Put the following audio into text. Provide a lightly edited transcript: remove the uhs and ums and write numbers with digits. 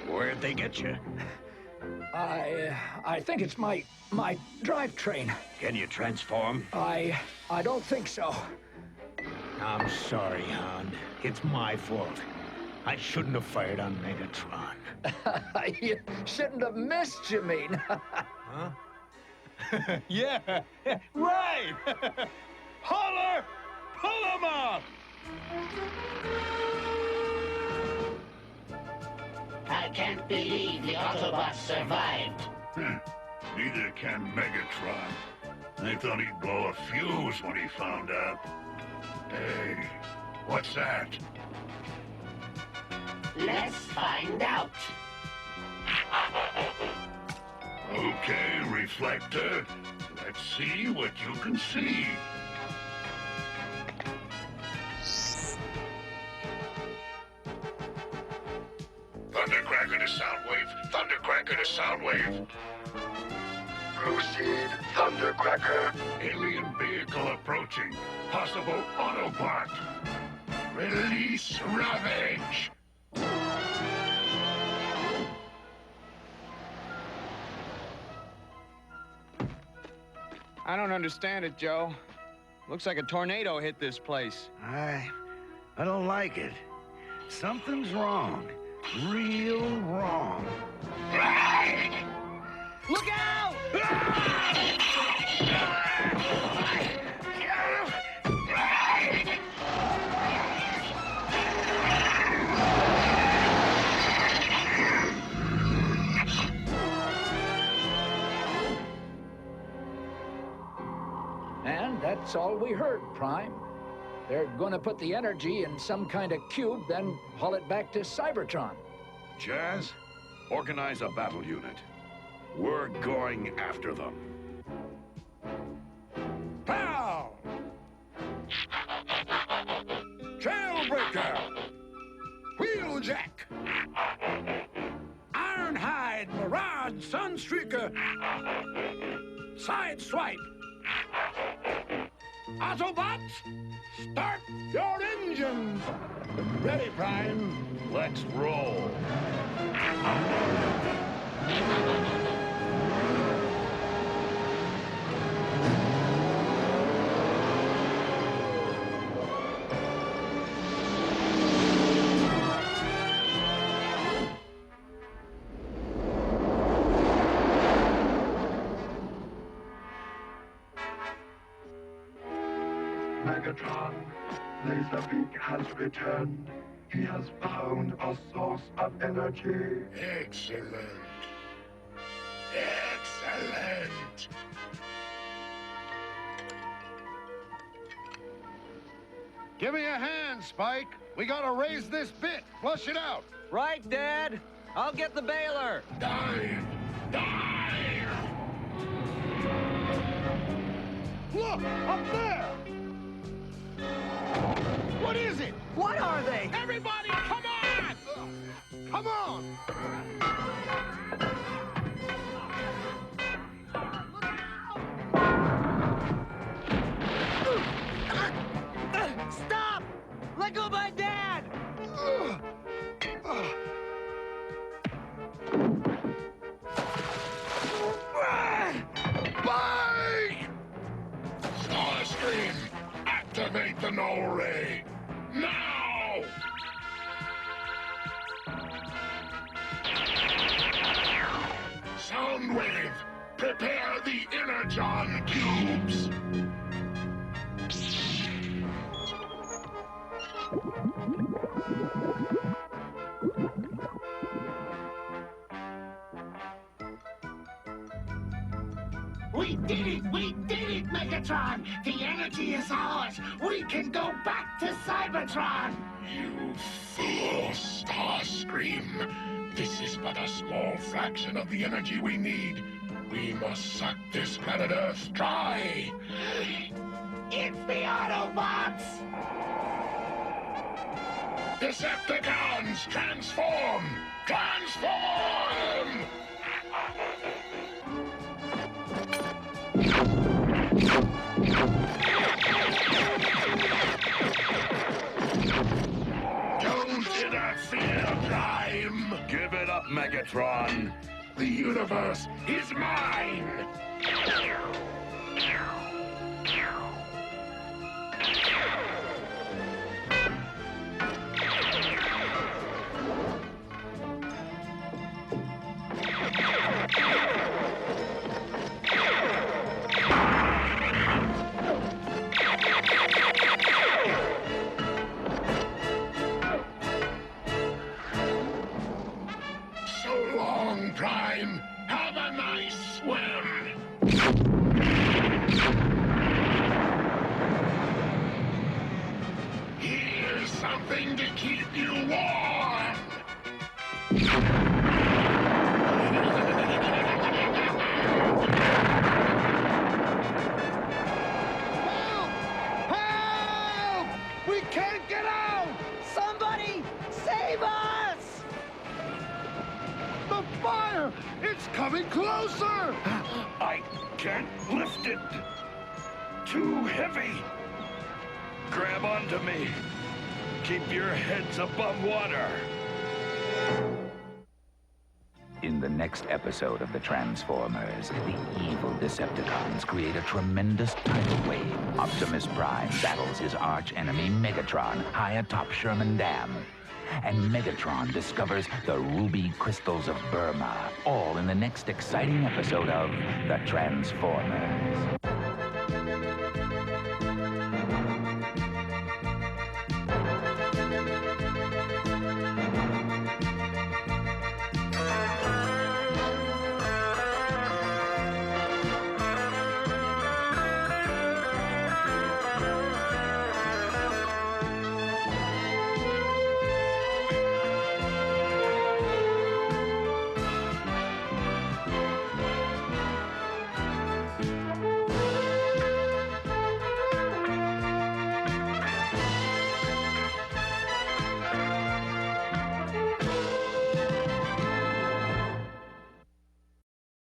Where'd they get you? I think it's my drivetrain. Can you transform? I don't think so. I'm sorry, Han. It's my fault. I shouldn't have fired on Megatron. You shouldn't have missed, you mean? Huh? Yeah, right! Holler! Pull him up! I can't believe the Autobots survived. Neither can Megatron. I thought he'd blow a fuse when he found out. Hey, what's that? Let's find out. Okay, Reflector. Let's see what you can see. Thundercracker to Soundwave. Thundercracker to Soundwave. Proceed, Thundercracker. Alien vehicle approaching. Possible Autobot. Release Ravage. I don't understand it, Joe. Looks like a tornado hit this place. I don't like it. Something's wrong. Real wrong. Look out! And that's all we heard, Prime. They're gonna put the energy in some kind of cube, then haul it back to Cybertron. Jazz, organize a battle unit. We're going after them. Pow! Trailbreaker! Wheeljack! Ironhide, Mirage, Sunstreaker! Sideswipe! Autobots, start your engines! Ready, Prime. Let's roll. Megatron, Laserbeak has returned. He has found a source of energy. Excellent. Excellent. Give me a hand, Spike. We gotta raise this bit. Flush it out. Right, Dad? I'll get the baler. Dive! Dive! Look, up there! What is it? What are they? Everybody, come on! Come on! Stop! Let go of my dad! Spike! Starscream, activate the null ray. Now! Soundwave, prepare the Energon cubes. We did it! We did it, Megatron! The energy is ours! We can go back to Cybertron! You fool, Starscream. This is but a small fraction of the energy we need. We must suck this planet Earth dry. It's the Autobots! Decepticons, transform! Transform! Megatron. The universe is mine! So long, Prime. Have a nice swim. Here's something to keep you warm. Help! We can't get out! Somebody save us! The fire! It's coming closer! I can't lift it. Too heavy. Grab onto me. Keep your heads above water. In the next episode of the Transformers, the evil Decepticons create a tremendous tidal wave. Optimus Prime battles his arch-enemy Megatron high atop Sherman Dam. And Megatron discovers the ruby crystals of Burma, all in the next exciting episode of The Transformers.